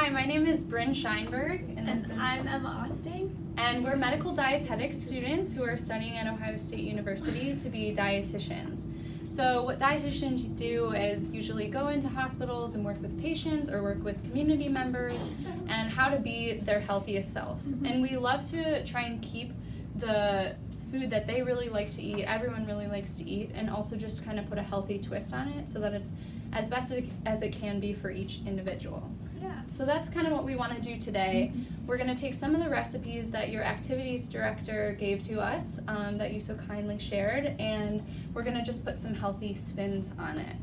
Hi, my name is Bryn Scheinberg, And I'm Emma Osting. and we're medical dietetics students who are studying at Ohio State University to be dietitians. So what dietitians do is usually go into hospitals and work with patients or work with community members and how to be their healthiest selves. Mm-hmm. And we love to try and keep the food that they really like to eat, everyone really likes to eat, and also just kind of put a healthy twist on it so that it's as best as it can be for each individual. Yeah. So that's kind of what we want to do today. We're going to take some of the recipes that your activities director gave to us that you so kindly shared, and we're going to just put some healthy spins on it.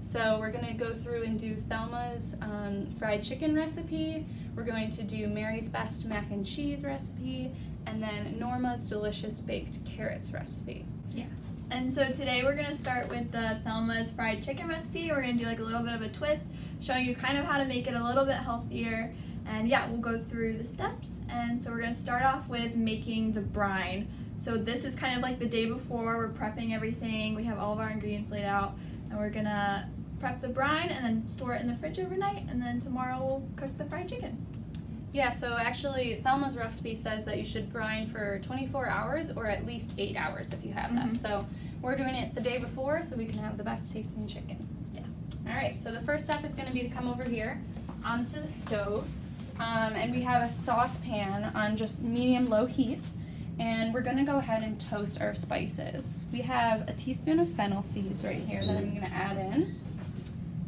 So we're going to go through and do Thelma's fried chicken recipe, we're going to do Mary's best mac and cheese recipe, and then Norma's delicious baked carrots recipe. Yeah. And so today we're going to start with the Thelma's fried chicken recipe. We're going to do like a little bit of a twist, showing you kind of how to make it a little bit healthier. And yeah, we'll go through the steps. And so we're going to start off with making the brine. So this is kind of like the day before. We're prepping everything. We have all of our ingredients laid out. And we're going to prep the brine and then store it in the fridge overnight. And then tomorrow we'll cook the fried chicken. Yeah, so actually Thelma's recipe says that you should brine for 24 hours or at least 8 hours if you have that. So we're doing it the day before so we can have the best tasting chicken. Yeah. All right, so the first step is going to be to come over here onto the stove, and we have a saucepan on just medium-low heat, and we're going to go ahead and toast our spices. We have a teaspoon of fennel seeds right here that I'm going to add in,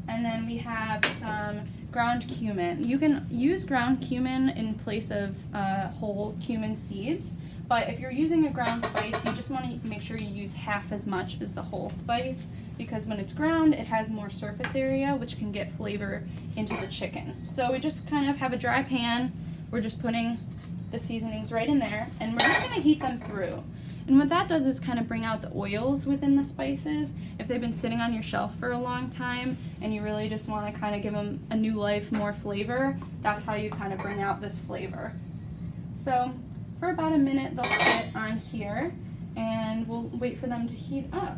and then we have some ground cumin. You can use ground cumin in place of whole cumin seeds, but if you're using a ground spice, you just want to make sure you use half as much as the whole spice, because when it's ground, it has more surface area, which can get flavor into the chicken. So we just kind of have a dry pan. We're just putting the seasonings right in there, and we're just going to heat them through. And what that does is kind of bring out the oils within the spices. If they've been sitting on your shelf for a long time and you really just want to kind of give them a new life, more flavor, that's how you kind of bring out this flavor. So for about a minute they'll sit on here and we'll wait for them to heat up.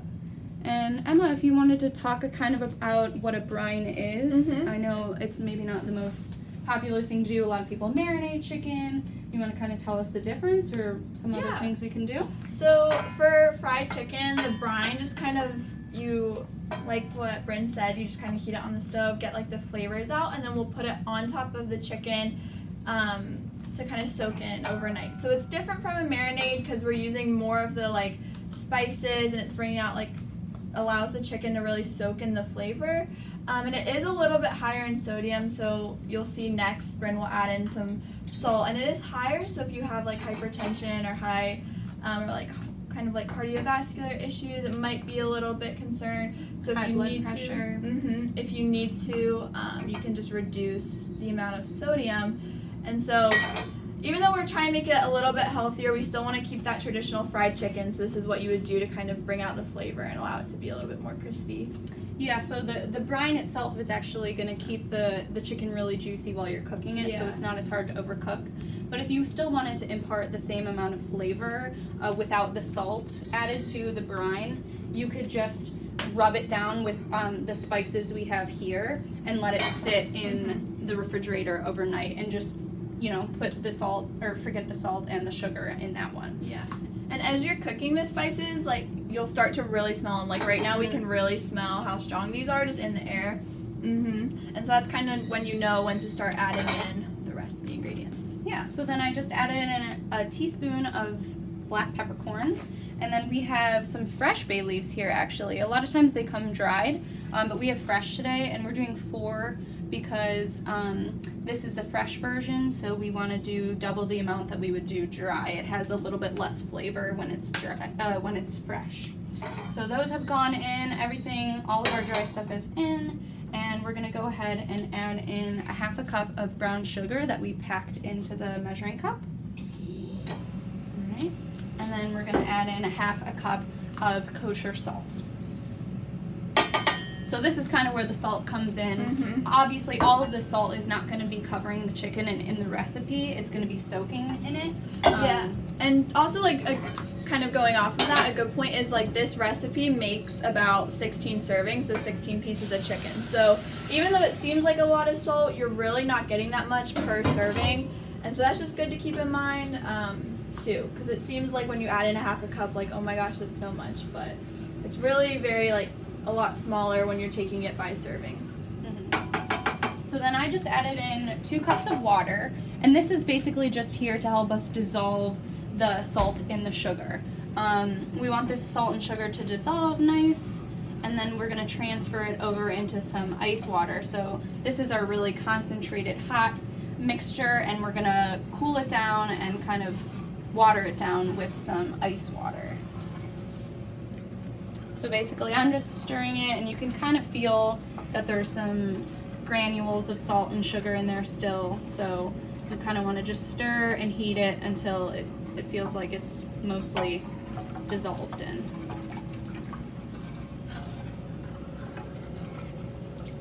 And Emma, if you wanted to talk kind of about what a brine is, I know it's maybe not the most popular thing to do. A lot of people marinate chicken. You want to kind of tell us the difference or some other things we can do? So for fried chicken, the brine just kind of, you, like what Bryn said, you just kind of heat it on the stove, get like the flavors out, and then we'll put it on top of the chicken to kind of soak in overnight. So it's different from a marinade because we're using more of the like spices, and it's bringing out like, allows the chicken to really soak in the flavor. And it is a little bit higher in sodium, so you'll see next Bryn will add in some salt, and it is higher, so if you have like hypertension or high or like kind of like cardiovascular issues, it might be a little bit concerned. So if you need pressure. if you need to, you can just reduce the amount of sodium. And so even though we're trying to make it a little bit healthier, we still want to keep that traditional fried chicken. So this is what you would do to kind of bring out the flavor and allow it to be a little bit more crispy. Yeah, so the brine itself is actually going to keep the chicken really juicy while you're cooking it, so it's not as hard to overcook. But if you still wanted to impart the same amount of flavor without the salt added to the brine, you could just rub it down with the spices we have here and let it sit in the refrigerator overnight, and just, you know, put the salt, or forget the salt and the sugar in that one. Yeah. And as you're cooking the spices, like, you'll start to really smell them. Like right now we can really smell how strong these are just in the air. And so that's kind of when you know when to start adding in the rest of the ingredients. Yeah, so then I just added in a teaspoon of black peppercorns, and then we have some fresh bay leaves here actually. A lot of times they come dried, but we have fresh today, and we're doing 4 because this is the fresh version, so we want to do double the amount that we would do dry. It has a little bit less flavor when it's dry, when it's fresh. So those have gone in, everything, all of our dry stuff is in, and we're going to go ahead and add in a half a cup of brown sugar that we packed into the measuring cup. All right, and then we're going to add in a half a cup of kosher salt. So this is kind of where the salt comes in. Mm-hmm. Obviously, all of the salt is not going to be covering the chicken and in the recipe. It's going to be soaking in it. Yeah, and also like kind of going off of that, a good point is like this recipe makes about 16 servings, so 16 pieces of chicken. So even though it seems like a lot of salt, you're really not getting that much per serving, and so that's just good to keep in mind too, because it seems like when you add in a half a cup, like, oh my gosh, that's so much, but it's really very like a lot smaller when you're taking it by serving. So then I just added in 2 cups of water, and this is basically just here to help us dissolve the salt in the sugar. We want this salt and sugar to dissolve nice, and then we're going to transfer it over into some ice water. So this is our really concentrated hot mixture, and we're going to cool it down and kind of water it down with some ice water. So basically I'm just stirring it, and you can kind of feel that there's some granules of salt and sugar in there still, so you kind of want to just stir and heat it until it feels like it's mostly dissolved in.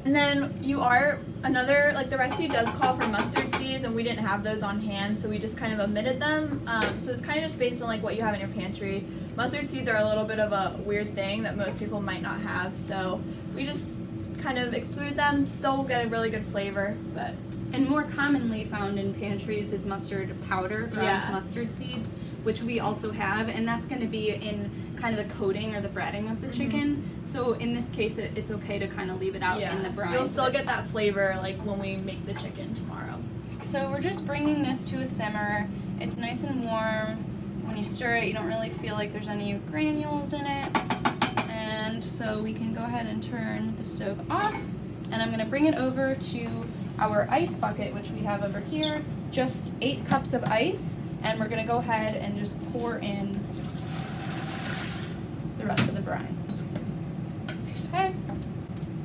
And then the recipe does call for mustard seeds, and we didn't have those on hand, so we just kind of omitted them. So it's kind of just based on like what you have in your pantry. Mustard seeds are a little bit of a weird thing that most people might not have, so we just kind of exclude them. Still get a really good flavor, but. And more commonly found in pantries is mustard powder, ground Yeah. mustard seeds, which we also have, and that's going to be in kind of the coating or the breading of the chicken. So in this case, it's okay to kind of leave it out in the brine. You'll still get that flavor like when we make the chicken tomorrow. So we're just bringing this to a simmer. It's nice and warm. When you stir it, you don't really feel like there's any granules in it. And so we can go ahead and turn the stove off. And I'm going to bring it over to our ice bucket, which we have over here. Just 8 cups of ice. And we're going to go ahead and just pour in the rest of the brine. Okay.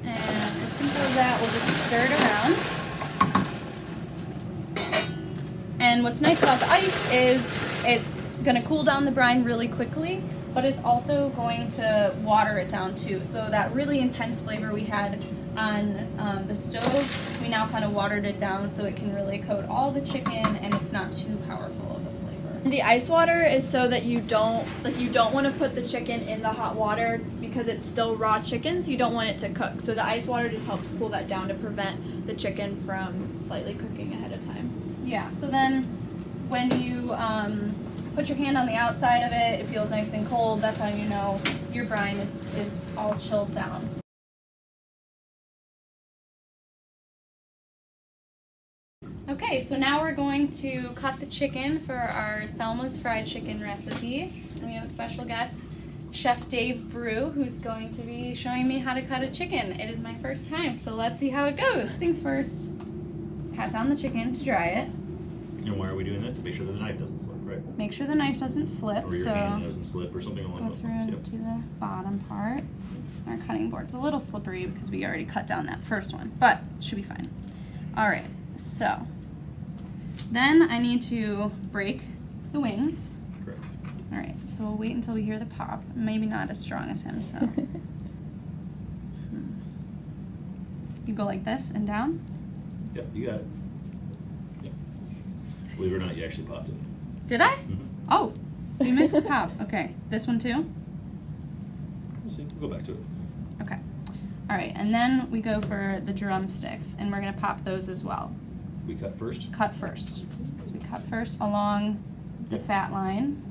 And as simple as that, we'll just stir it around. And what's nice about the ice is it's going to cool down the brine really quickly, but it's also going to water it down too. So that really intense flavor we had on the stove, we now kind of watered it down so it can really coat all the chicken and it's not too powerful of a flavor. The ice water is so that you don't want to put the chicken in the hot water because it's still raw chicken, so you don't want it to cook. So the ice water just helps cool that down to prevent the chicken from slightly cooking ahead of time. Yeah, so then when you put your hand on the outside of it, it feels nice and cold. That's how you know your brine is all chilled down. Okay, so now we're going to cut the chicken for our Thelma's fried chicken recipe. And we have a special guest, Chef Dave Brew, who's going to be showing me how to cut a chicken. It is my first time, so let's see how it goes. Things first, pat down the chicken to dry it. And why are we doing that? To make sure that the knife doesn't slip, right? Make sure the knife doesn't slip, Or your so hand doesn't slip or something along go those through lines. Yep. to the bottom part. Our cutting board's a little slippery because we already cut down that first one, but it should be fine. All right, so then I need to break the wings. Correct. All right, so we'll wait until we hear the pop. Maybe not as strong as him, so. You go like this and down? Yep, you got it. Yep. Believe it or not, you actually popped it. Did I? Mm-hmm. Oh, you missed the pop. Okay, this one too? We'll see. We'll go back to it. Okay. All right, and then we go for the drumsticks, and we're gonna pop those as well. We cut first. Cut first. So we cut first along the fat line.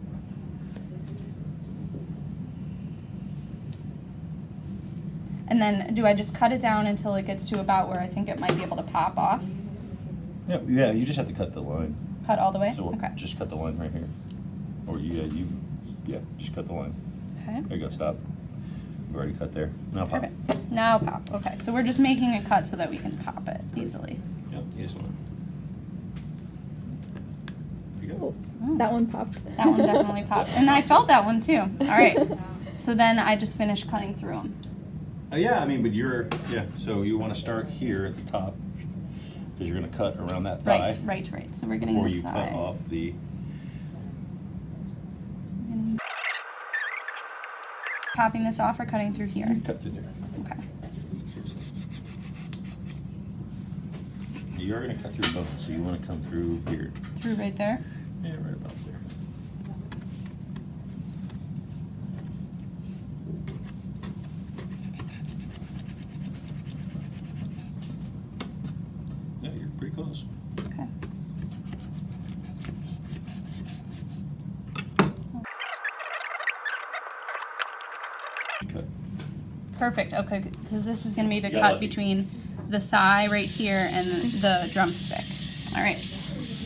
And then do I just cut it down until it gets to about where I think it might be able to pop off? Yeah, you just have to cut the line. Cut all the way? So Okay. just cut the line right here. Or just cut the line. Okay. There you go, stop. You already cut there. Now pop. Perfect. Now pop. Okay, so we're just making a cut so that we can pop it easily. Yep, you just want to. There you go. Oh, That one popped. that one definitely popped. And I felt that one too. All right. So then I just finished cutting through them. Yeah, I mean, but so you want to start here at the top because you're going to cut around that thigh. Right. So we're getting Before the you thigh. cut off the. Popping this off or cutting through here? Cut through there. Okay. you are gonna cut through bone, so you wanna come through here. Through right there. Yeah, right about there. Yeah, you're pretty close. Okay. Cut. Perfect. Okay, because this is going to be the Yeah, cut lucky. between the thigh right here and the drumstick. All right.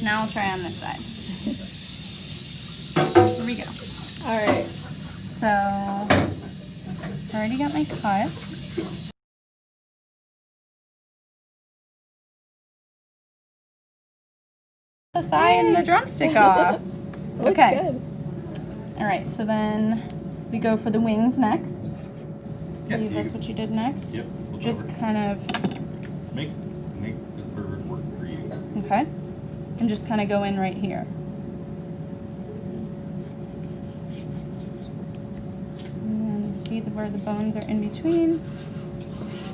Now I'll try on this side. Here we go. All right. So, I already got my cut. The thigh and the drumstick off. Looks Okay. good. All right. So then we go for the wings next. I Yeah, believe you- that's what you did next. Yep. flip Just over. kind of Make the bird work for you. okay, and just kind of go in right here. And you see where the bones are in between.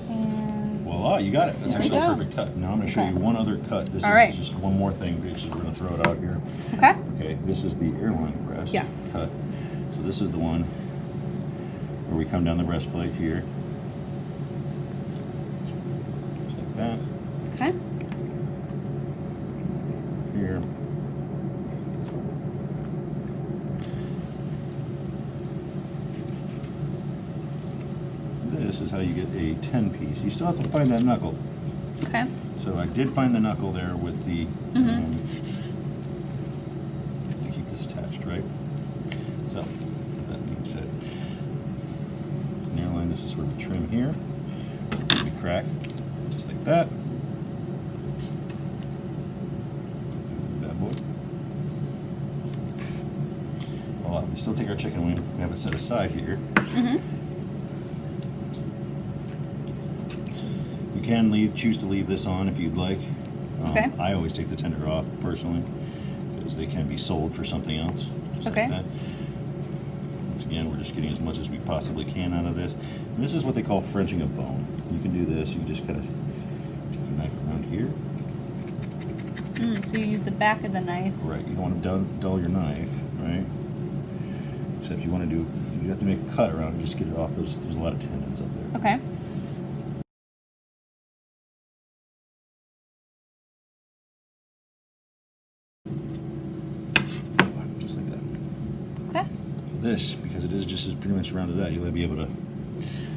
And Voila, you got it. That's There we actually a go. perfect cut. Now I'm gonna show Okay. you one other cut. This All is right. just one more thing. We're gonna throw it out here. okay. Okay, this is the airline breast Yes. cut. So this is the one where we come down the breastplate here. Just like that. Okay. Here. This is how you get a 10 piece. You still have to find that knuckle. Okay. So I did find the knuckle there with the, to keep this attached, right? So, with that being said, nearline, this is where we trim here. We crack, just like that. Bad boy. Voila, we still take our chicken wing, we have it set aside here. You can choose to leave this on if you'd like. Okay. I always take the tender off personally because they can be sold for something else. Just Okay. Like that. Once again, we're just getting as much as we possibly can out of this. And this is what they call Frenching a bone. You can do this. You can just kind of take a knife around here. So you use the back of the knife. Right. You don't want to dull your knife, right? Except you want to do. You have to make a cut around and just get it off. There's a lot of tendons up there. Okay. Just like that. Okay. This, because it is just as pretty much around to that, you'll be able to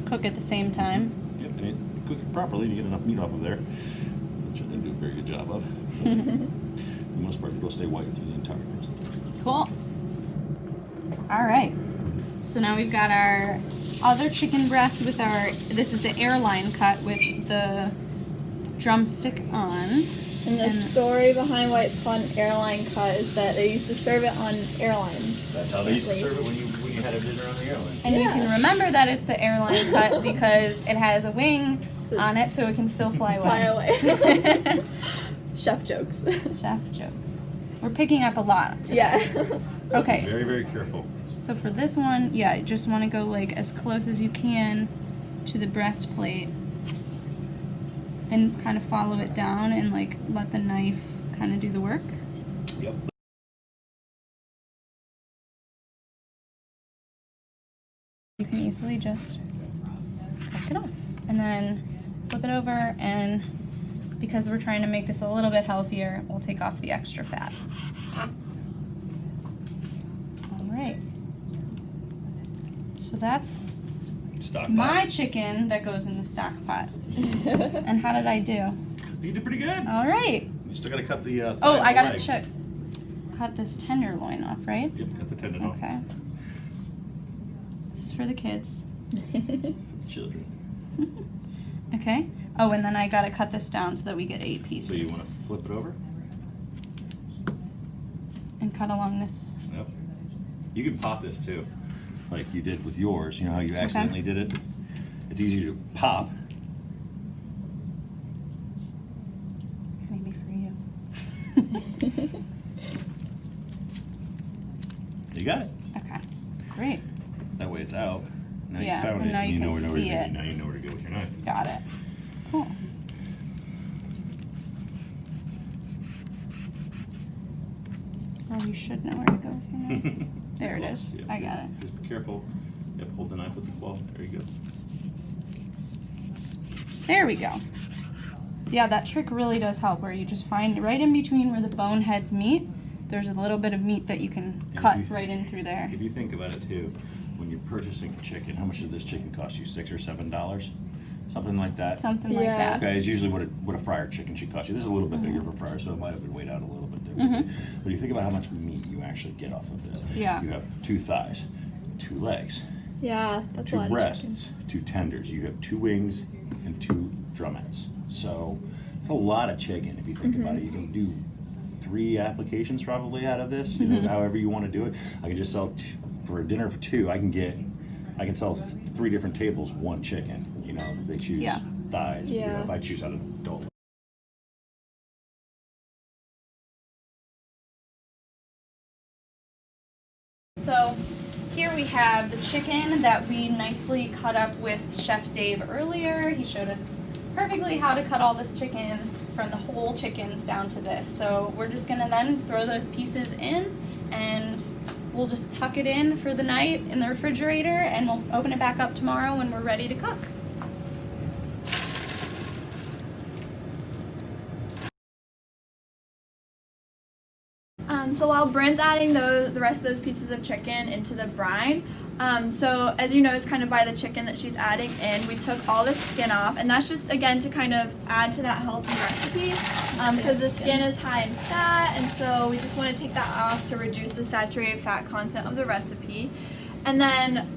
Cook at the same time. yep, and cook it properly to get enough meat off of there, which I didn't do a very good job of. For the most part, it'll stay white through the entire process. Cool. All right. So now we've got our other chicken breast with our, this is the airline cut with the drumstick on. And the story behind why it's called an airline cut is that they used to serve it on airlines. That's how they used to serve it when you had a dinner on the airline. And you Yeah. can remember that it's the airline cut because it has a wing on it so it can still fly Fly away. away. Chef jokes. Chef jokes. We're picking up a lot today. Yeah. Okay. Very, very careful. So for this one, yeah, you just want to go like as close as you can to the breastplate and kind of follow it down and like let the knife kind of do the work. Yep. You can easily just crack it off and then flip it over, and because we're trying to make this a little bit healthier, we'll take off the extra fat. All right. So that's Stock my pot. chicken that goes in the stock pot. And how did I do? You did pretty good. All right. You still got to cut the. Oh, thigh I and gotta leg. check. Cut this tenderloin off, right? Yep, cut the tendon off. Okay. This is for the kids. Children. Okay. Oh, and then I gotta cut this down so that we get 8 pieces. So you want to flip it over? And cut along this. Yep. You can pop this too, like you did with yours. You know how you accidentally did it? It's easy to pop. Maybe for you. You got it. Okay. Great. That way it's out. Now Yeah, you found and it. now and you know can where see to, it. Now you know where to go with your knife. Got it. Cool. Oh, you should know where to go with your knife. There it is. Yep, I got it. Just be careful. Yep, hold the knife with the claw. There you go. There we go. Yeah, that trick really does help, where you just find right in between where the bone heads meet, there's a little bit of meat that you can cut right in through there. If you think about it too, when you're purchasing a chicken, how much did this chicken cost you? $6 or $7? Something like that? Something like Yeah. that. Okay, it's usually what a fryer chicken should cost you. This is a little bit bigger for fryer, so it might have been weighed out a little bit differently. But you think about how much meat you actually get off of this. Yeah. You have 2 thighs, 2 legs, Yeah, that's a 2 lot breasts, 2 tenders. You have 2 wings and 2 drumettes. So it's a lot of chicken if you think about it. You can do 3 applications probably out of this. You know, however you want to do it. I can just sell for a dinner for 2. I can sell 3 different tables 1 chicken. You know, they choose thighs. You know, Yeah. if I choose out of adult. So here we have the chicken that we nicely cut up with Chef Dave earlier. He showed us perfectly how to cut all this chicken, from the whole chickens down to this. So we're just gonna then throw those pieces in, and we'll just tuck it in for the night in the refrigerator, and we'll open it back up tomorrow when we're ready to cook. So while Bryn's adding the rest of those pieces of chicken into the brine, so as you notice kind of by the chicken that she's adding in, we took all the skin off, and that's just again to kind of add to that healthy recipe, because the skin is high in fat, and so we just want to take that off to reduce the saturated fat content of the recipe. And then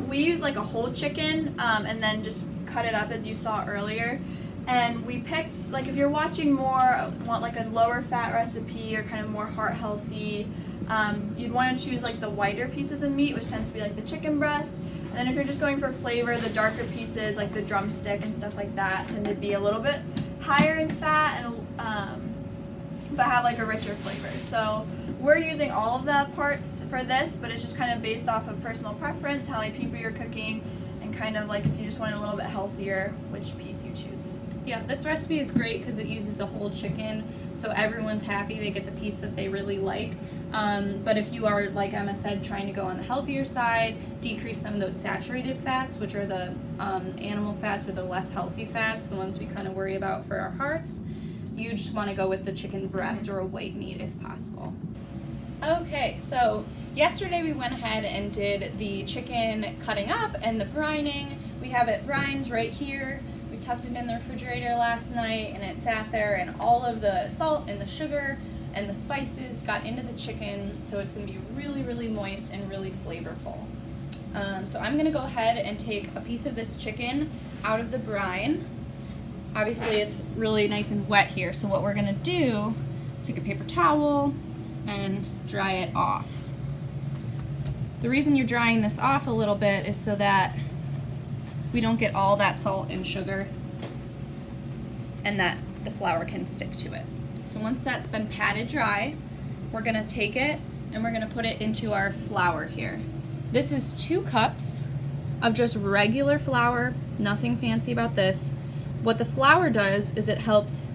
we use like a whole chicken, and then just cut it up as you saw earlier. And we picked, like, if you're watching more, want like a lower fat recipe or kind of more heart healthy, you'd want to choose like the whiter pieces of meat, which tends to be like the chicken breast. And then if you're just going for flavor, the darker pieces like the drumstick and stuff like that tend to be a little bit higher in fat, and but have like a richer flavor. So we're using all of the parts for this, but it's just kind of based off of personal preference, how many people you're cooking, and kind of like if you just want it a little bit healthier, which piece you choose. Yeah, this recipe is great because it uses a whole chicken, so everyone's happy. They get the piece that they really like. But if you are, like Emma said, trying to go on the healthier side, decrease some of those saturated fats, which are the animal fats or the less healthy fats, the ones we kind of worry about for our hearts, you just want to go with the chicken breast or a white meat if possible. Okay, so yesterday we went ahead and did the chicken cutting up and the brining. We have it brined right here. We tucked it in the refrigerator last night, and it sat there, and all of the salt and the sugar and the spices got into the chicken, so it's going to be really, really moist and really flavorful. So I'm going to go ahead and take a piece of this chicken out of the brine. Obviously it's really nice and wet here, so what we're going to do is take a paper towel and dry it off. The reason you're drying this off a little bit is so that we don't get all that salt and sugar, and that the flour can stick to it. So once that's been patted dry, we're gonna take it and we're gonna put it into our flour here. This is 2 cups of just regular flour, nothing fancy about this. What the flour does is it helps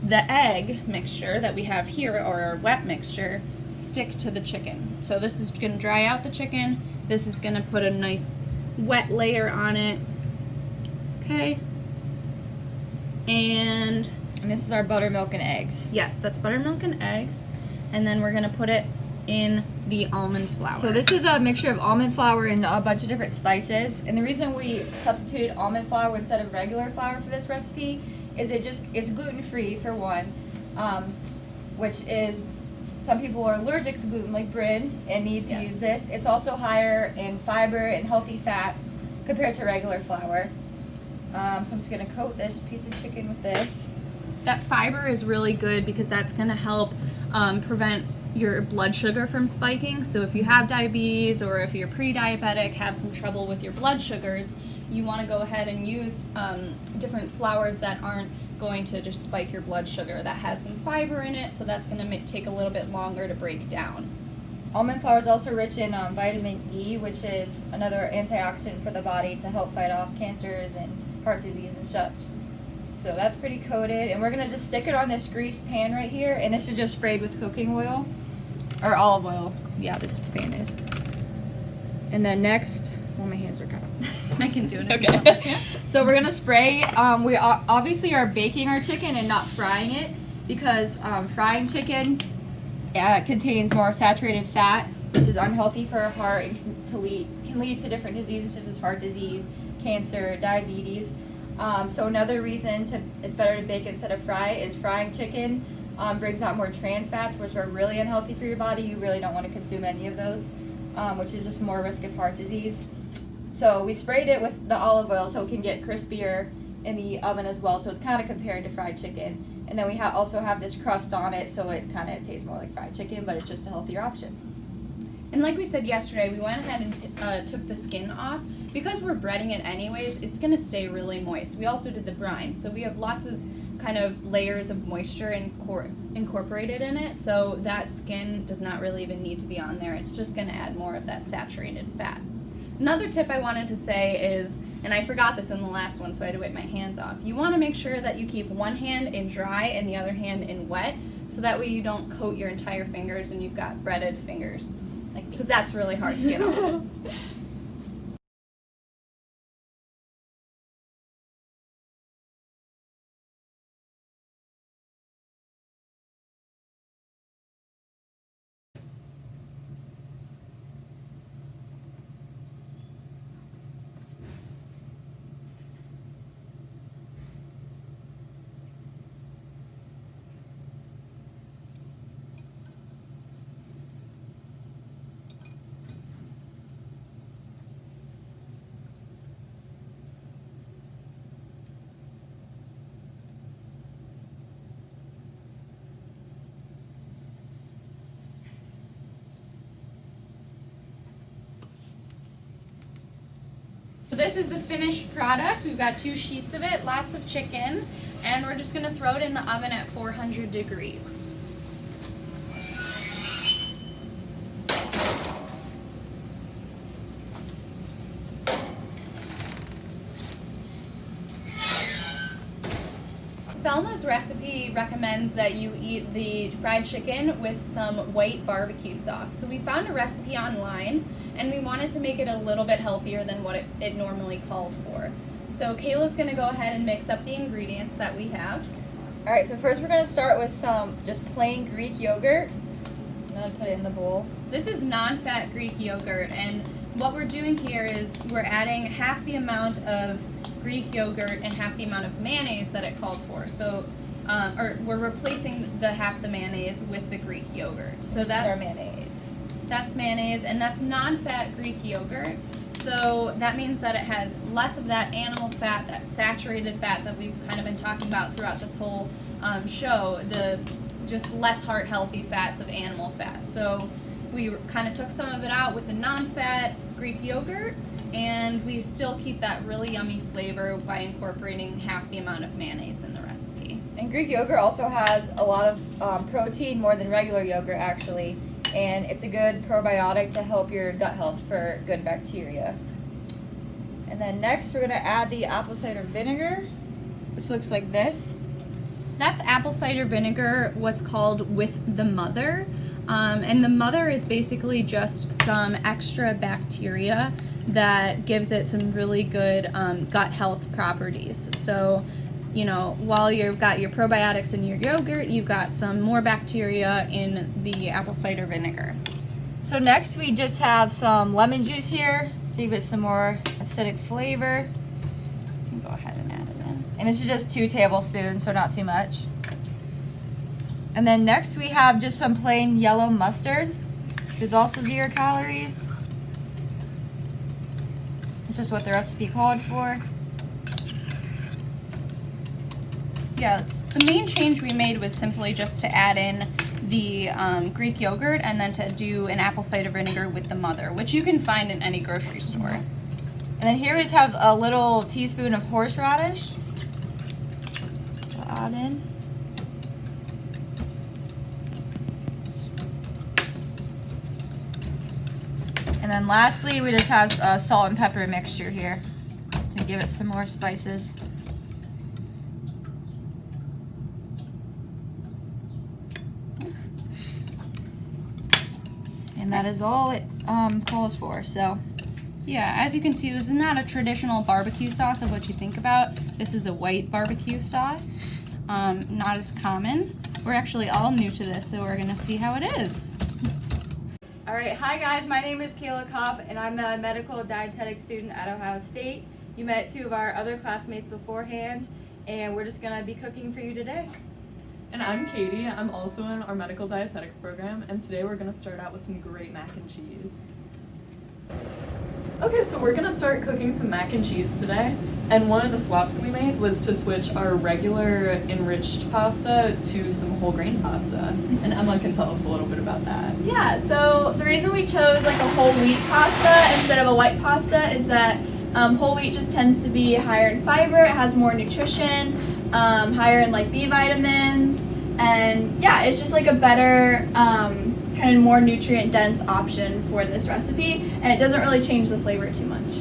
the egg mixture that we have here, or our wet mixture, stick to the chicken. So this is gonna dry out the chicken. This is gonna put a nice wet layer on it. Okay. And this is our buttermilk and eggs. yes, that's buttermilk and eggs. And then we're gonna put it in the almond flour. So this is a mixture of almond flour and a bunch of different spices. And the reason we substituted almond flour instead of regular flour for this recipe is it's gluten-free for one, which is, some people are allergic to gluten like Bryn and need to use this. It's also higher in fiber and healthy fats compared to regular flour. So I'm just gonna coat this piece of chicken with this. That fiber is really good because that's gonna help prevent your blood sugar from spiking. So if you have diabetes, or if you're pre-diabetic, have some trouble with your blood sugars, you want to go ahead and use different flours that aren't going to just spike your blood sugar, that has some fiber in it, so that's going to take a little bit longer to break down. Almond flour is also rich in vitamin E, which is another antioxidant for the body to help fight off cancers and heart disease and such. So that's pretty coated, and we're gonna just stick it on this greased pan right here, and this is just sprayed with cooking oil, or olive oil. Yeah, this pan is. And then next, well, my hands are kind of. I can do it if you want me Okay. to. So we're gonna spray. We obviously are baking our chicken and not frying it, because frying chicken contains more saturated fat, which is unhealthy for our heart and can lead to different diseases such as heart disease, cancer, diabetes. So another reason it's better to bake instead of fry is frying chicken brings out more trans fats, which are really unhealthy for your body. You really don't want to consume any of those, which is just more risk of heart disease. So we sprayed it with the olive oil so it can get crispier in the oven as well. So it's kind of compared to fried chicken. And then we also have this crust on it, so it kind of tastes more like fried chicken, but it's just a healthier option. And like we said yesterday, we went ahead and took the skin off. Because we're breading it anyways, it's going to stay really moist. We also did the brine, so we have lots of kind of layers of moisture incorporated in it, so that skin does not really even need to be on there. It's just going to add more of that saturated fat. Another tip I wanted to say is, and I forgot this in the last one, so I had to wipe my hands off. You want to make sure that you keep one hand in dry and the other hand in wet, so that way you don't coat your entire fingers and you've got breaded fingers, because that's really hard to get off. So this is the finished product. We've got 2 sheets of it, lots of chicken, and we're just gonna throw it in the oven at 400 degrees. Thelma's recipe recommends that you eat the fried chicken with some white barbecue sauce. So we found a recipe online, and we wanted to make it a little bit healthier than what it normally called for. So Kayla's gonna go ahead and mix up the ingredients that we have. All right, so first we're gonna start with some just plain Greek yogurt. I'm gonna put it in the bowl. This is non-fat Greek yogurt, and what we're doing here is we're adding half the amount of Greek yogurt and half the amount of mayonnaise that it called for. So, or we're replacing the half the mayonnaise with the Greek yogurt. So that's our mayonnaise. That's mayonnaise, and that's non-fat Greek yogurt. So that means that it has less of that animal fat, that saturated fat that we've kind of been talking about throughout this whole show, the just less heart-healthy fats of animal fat. So we kind of took some of it out with the non-fat Greek yogurt, and we still keep that really yummy flavor by incorporating half the amount of mayonnaise in the recipe. And Greek yogurt also has a lot of protein, more than regular yogurt actually, and it's a good probiotic to help your gut health for good bacteria. And then next we're going to add the apple cider vinegar, which looks like this. That's apple cider vinegar, what's called with the mother. And the mother is basically just some extra bacteria that gives it some really good gut health properties. So, you know, while you've got your probiotics in your yogurt, you've got some more bacteria in the apple cider vinegar. So next we just have some lemon juice here to give it some more acidic flavor. You can go ahead and add it in. And this is just 2 tablespoons, so not too much. And then next we have just some plain yellow mustard, which is also 0 calories. It's just what the recipe called for. Yeah, the main change we made was simply just to add in the Greek yogurt and then to do an apple cider vinegar with the mother, which you can find in any grocery store. And then here we just have a little teaspoon of horseradish to add in. And then lastly, we just have a salt and pepper mixture here to give it some more spices. And that is all it calls for. So Yeah, as you can see, this is not a traditional barbecue sauce of what you think about. This is a white barbecue sauce, not as common. We're actually all new to this, so we're gonna see how it is. all right, hi guys, my name is Kayla Kopp, and I'm a medical dietetic student at Ohio State. You met two of our other classmates beforehand, and we're just gonna be cooking for you today. And I'm Katie. I'm also in our medical dietetics program, and today we're going to start out with some great mac and cheese. Okay, so we're going to start cooking some mac and cheese today. And one of the swaps we made was to switch our regular enriched pasta to some whole grain pasta. And Emma can tell us a little bit about that. Yeah, so the reason we chose like a whole wheat pasta instead of a white pasta is that whole wheat just tends to be higher in fiber, it has more nutrition, higher in like B vitamins, and yeah, it's just like a better kind of more nutrient dense option for this recipe, and it doesn't really change the flavor too much.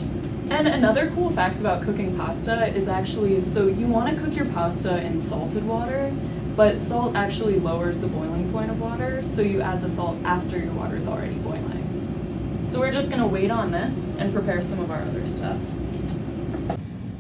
And another cool fact about cooking pasta is actually, so you want to cook your pasta in salted water, but salt actually lowers the boiling point of water, so you add the salt after your water's already boiling. So we're just going to wait on this and prepare some of our other stuff.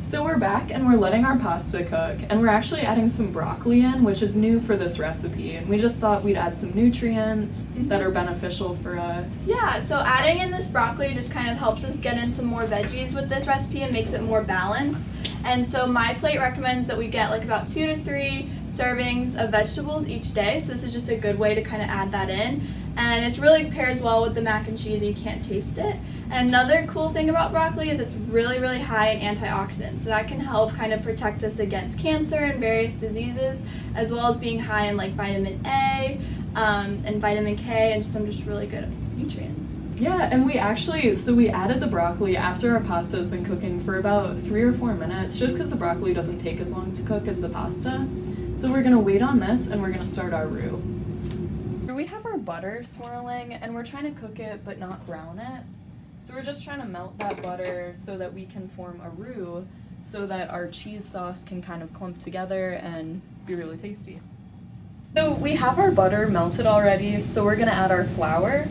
So we're back and we're letting our pasta cook, and we're actually adding some broccoli in, which is new for this recipe, and we just thought we'd add some nutrients that are beneficial for us. Yeah, so adding in this broccoli just kind of helps us get in some more veggies with this recipe and makes it more balanced. And so my plate recommends that we get like about 2 to 3 servings of vegetables each day, so this is just a good way to kind of add that in. And it really pairs well with the mac and cheese, and you can't taste it. And another cool thing about broccoli is it's really, really high in antioxidants, so that can help kind of protect us against cancer and various diseases, as well as being high in like vitamin A and vitamin K and some just really good nutrients. Yeah, and we added the broccoli after our pasta has been cooking for about 3 or 4 minutes, just because the broccoli doesn't take as long to cook as the pasta. So we're gonna wait on this and we're gonna start our roux. We have our butter swirling and we're trying to cook it but not brown it. So we're just trying to melt that butter so that we can form a roux so that our cheese sauce can kind of clump together and be really tasty. So we have our butter melted already, so we're gonna add our flour.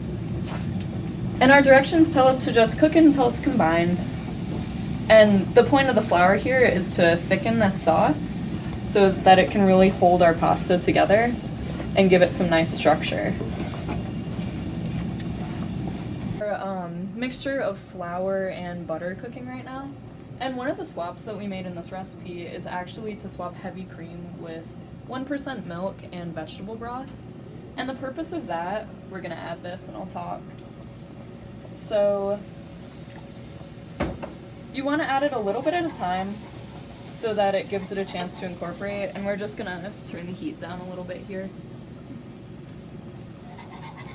And our directions tell us to just cook it until it's combined. And the point of the flour here is to thicken this sauce so that it can really hold our pasta together and give it some nice structure. Our mixture of flour and butter cooking right now. And one of the swaps that we made in this recipe is actually to swap heavy cream with 1% milk and vegetable broth. And the purpose of that, we're gonna add this and I'll talk. So you want to add it a little bit at a time so that it gives it a chance to incorporate, and we're just gonna turn the heat down a little bit here.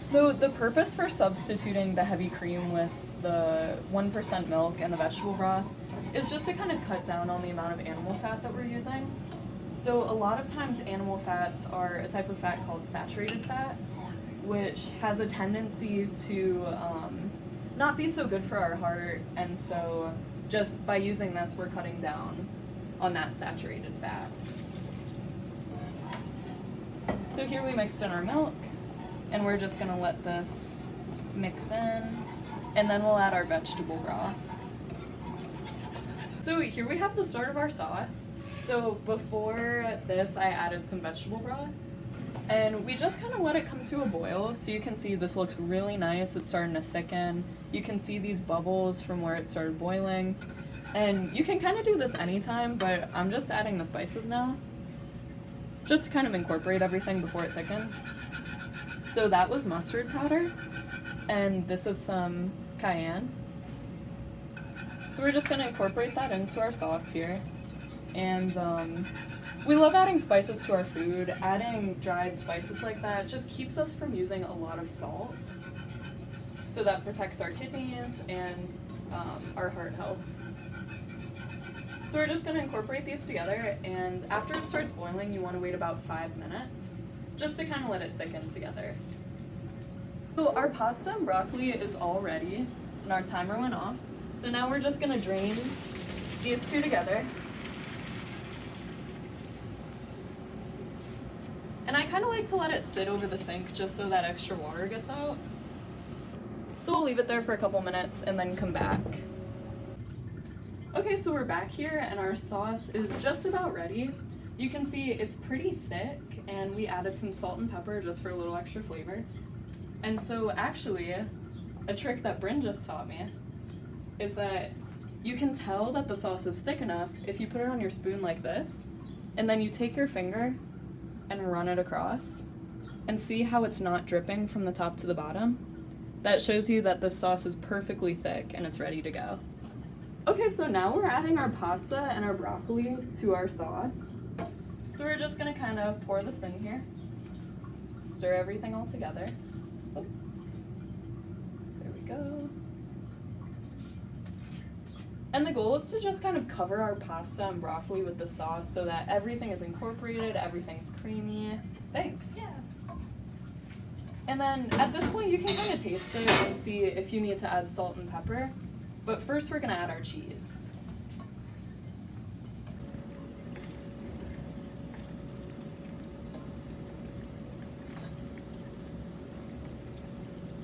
So the purpose for substituting the heavy cream with the 1% milk and the vegetable broth is just to kind of cut down on the amount of animal fat that we're using. So a lot of times animal fats are a type of fat called saturated fat, which has a tendency to not be so good for our heart, and so just by using this we're cutting down on that saturated fat. So here we mixed in our milk, and we're just gonna let this mix in, and then we'll add our vegetable broth. So here we have the start of our sauce. So before this I added some vegetable broth, and we just kind of let it come to a boil. So you can see this looks really nice, it's starting to thicken. You can see these bubbles from where it started boiling. And you can kind of do this anytime, but I'm just adding the spices now, just to kind of incorporate everything before it thickens. So that was mustard powder, and this is some cayenne. So we're just gonna incorporate that into our sauce here. And we love adding spices to our food. Adding dried spices like that just keeps us from using a lot of salt. So that protects our kidneys and our heart health. So we're just gonna incorporate these together, and after it starts boiling, you wanna wait about 5 minutes, just to kind of let it thicken together. So our pasta and broccoli is all ready, and our timer went off. So now we're just gonna drain these two together. And I kind of like to let it sit over the sink just so that extra water gets out. So we'll leave it there for a couple minutes and then come back. Okay, so we're back here and our sauce is just about ready. You can see it's pretty thick and we added some salt and pepper just for a little extra flavor. And so actually, a trick that Bryn just taught me is that you can tell that the sauce is thick enough if you put it on your spoon like this, and then you take your finger and run it across and see how it's not dripping from the top to the bottom. That shows you that the sauce is perfectly thick and it's ready to go. Okay, so now we're adding our pasta and our broccoli to our sauce. So we're just gonna kind of pour this in here, stir everything all together. Oh. There we go. And the goal is to just kind of cover our pasta and broccoli with the sauce so that everything is incorporated, everything's creamy. Thanks. Yeah. And then at this point you can kind of taste it and see if you need to add salt and pepper. But first we're gonna add our cheese.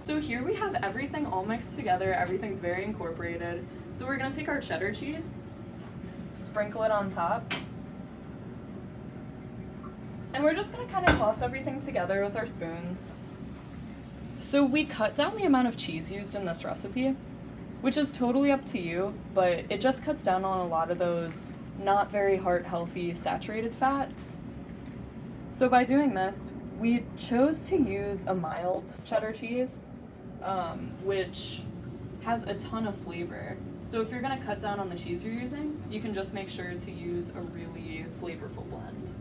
So here we have everything all mixed together, everything's very incorporated. So we're gonna take our cheddar cheese, sprinkle it on top, and we're just gonna kind of toss everything together with our spoons. So we cut down the amount of cheese used in this recipe, which is totally up to you, but it just cuts down on a lot of those not very heart-healthy saturated fats. So by doing this, we chose to use a mild cheddar cheese, which has a ton of flavor. So if you're gonna cut down on the cheese you're using, you can just make sure to use a really flavorful blend.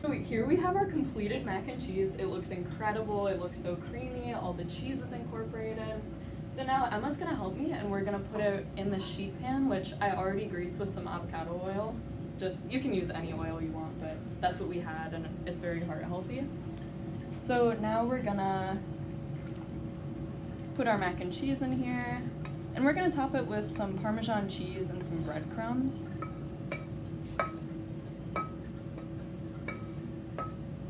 So here we have our completed mac and cheese. It looks incredible, it looks so creamy, all the cheese is incorporated. So now Emma's gonna help me and we're gonna put it in the sheet pan, which I already greased with some avocado oil. Just, you can use any oil you want, but that's what we had and it's very heart healthy. So now we're gonna put our mac and cheese in here, and we're gonna top it with some Parmesan cheese and some breadcrumbs.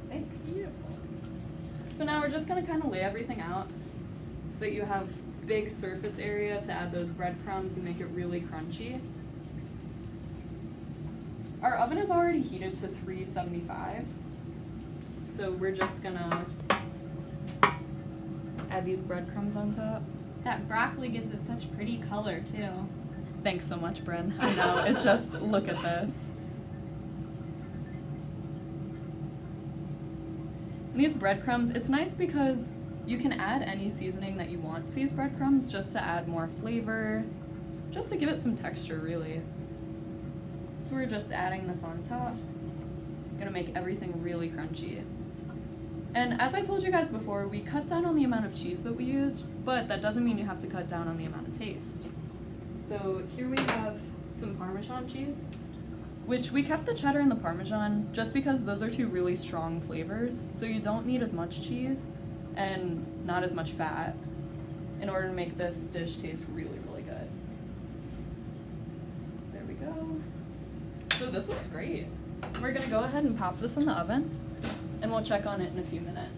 Thanks. Beautiful. So now we're just gonna kind of lay everything out so that you have big surface area to add those breadcrumbs and make it really crunchy. Our oven is already heated to 375, so we're just gonna add these breadcrumbs on top. That broccoli gives it such pretty color too. Thanks so much, Bryn. I know, it just, look at this. These breadcrumbs, it's nice because you can add any seasoning that you want to these breadcrumbs just to add more flavor, just to give it some texture really. So we're just adding this on top. Gonna make everything really crunchy. And as I told you guys before, we cut down on the amount of cheese that we used, but that doesn't mean you have to cut down on the amount of taste. So here we have some Parmesan cheese, which we kept the cheddar and the Parmesan just because those are two really strong flavors, so you don't need as much cheese and not as much fat in order to make this dish taste really, really good. There we go. So this looks great. We're gonna go ahead and pop this in the oven, and we'll check on it in a few minutes.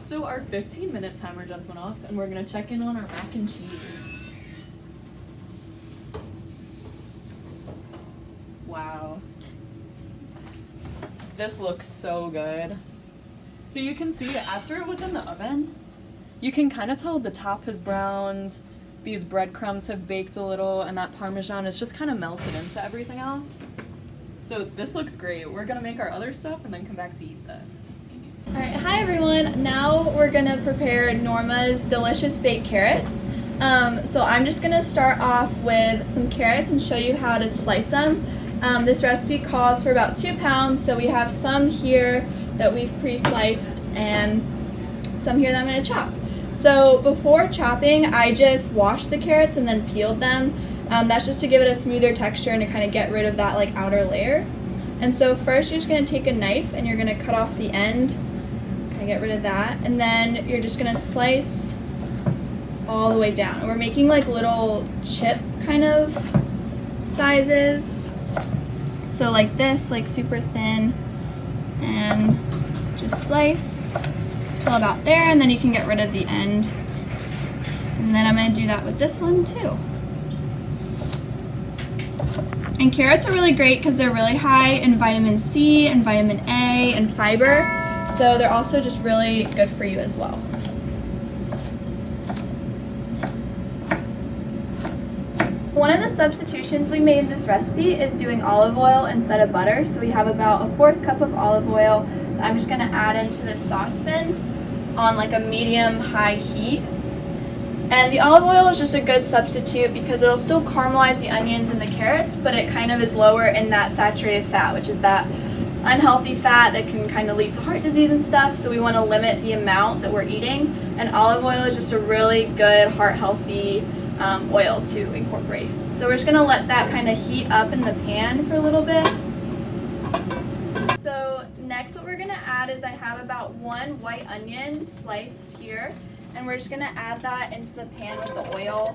So our 15-minute timer just went off, and we're gonna check in on our mac and cheese. Wow. This looks so good. So you can see after it was in the oven, you can kind of tell the top has browned, these breadcrumbs have baked a little, and that Parmesan is just kind of melted into everything else. So this looks great. We're gonna make our other stuff and then come back to eat this. All right, hi everyone. Now we're gonna prepare Norma's delicious baked carrots. So I'm just gonna start off with some carrots and show you how to slice them. This recipe calls for about 2 pounds, so we have some here that we've pre-sliced and some here that I'm gonna chop. So before chopping, I just washed the carrots and then peeled them. That's just to give it a smoother texture and to kind of get rid of that like outer layer. And so first you're just gonna take a knife and you're gonna cut off the end, kind of get rid of that, and then you're just gonna slice all the way down. And we're making like little chip kind of sizes. So like this, like super thin, and just slice till about there, and then you can get rid of the end. And then I'm gonna do that with this one too. And carrots are really great because they're really high in vitamin C and vitamin A and fiber. So they're also just really good for you as well. One of the substitutions we made in this recipe is doing olive oil instead of butter. So we have about a 1/4 cup of olive oil that I'm just gonna add into this saucepan on like a medium-high heat. And the olive oil is just a good substitute because it'll still caramelize the onions and the carrots, but it kind of is lower in that saturated fat, which is that unhealthy fat that can kind of lead to heart disease and stuff. So we want to limit the amount that we're eating. And olive oil is just a really good heart-healthy oil to incorporate. So we're just going to let that kind of heat up in the pan for a little bit. So next what we're going to add is I have about 1 white onion sliced here. And we're just going to add that into the pan with the oil.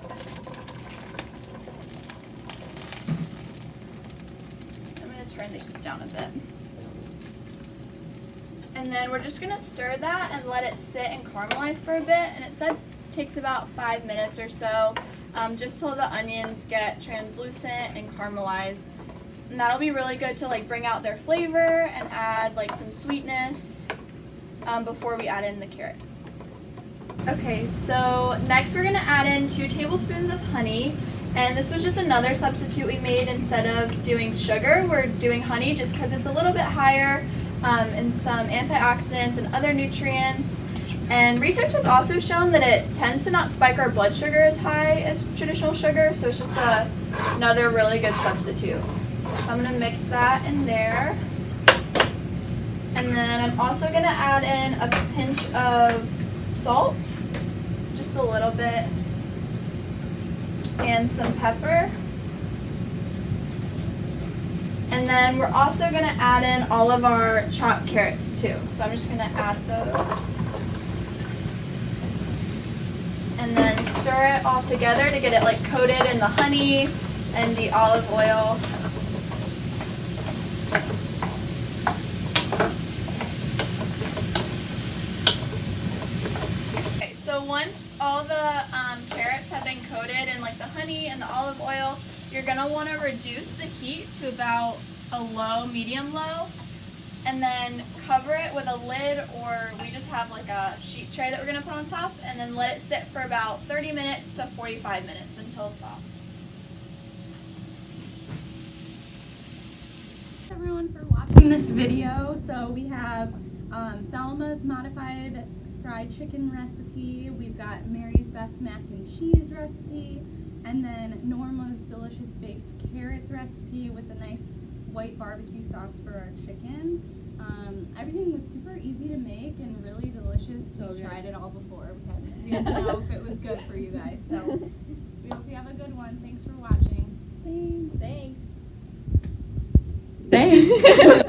I'm going to turn the heat down a bit. And then we're just going to stir that and let it sit and caramelize for a bit. And it said it takes about 5 minutes or so, just till the onions get translucent and caramelize. And that'll be really good to like bring out their flavor and add like some sweetness before we add in the carrots. Okay, so next we're going to add in 2 tablespoons of honey, and this was just another substitute we made. Instead of doing sugar, we're doing honey just because it's a little bit higher in some antioxidants and other nutrients. And research has also shown that it tends to not spike our blood sugar as high as traditional sugar, so it's just another really good substitute. So I'm going to mix that in there. And then I'm also going to add in a pinch of salt, just a little bit, and some pepper. And then we're also going to add in all of our chopped carrots too. So I'm just going to add those. And then stir it all together to get it like coated in the honey and the olive oil. So once all the carrots have been coated in like the honey and the olive oil, you're going to want to reduce the heat to about a low, medium low, and then cover it with a lid, or we just have like a sheet tray that we're going to put on top, and then let it sit for about 30 minutes to 45 minutes until soft. Thanks everyone for watching this video. So we have Thelma's modified fried chicken recipe, we've got Mary's best mac and cheese recipe, and then Norma's delicious baked carrots recipe with a nice white barbecue sauce for our chicken. Everything was super easy to make and really delicious. We tried it all before. We had to know if it was good for you guys. So we hope you have a good one. Thanks for watching. Thanks. Thanks.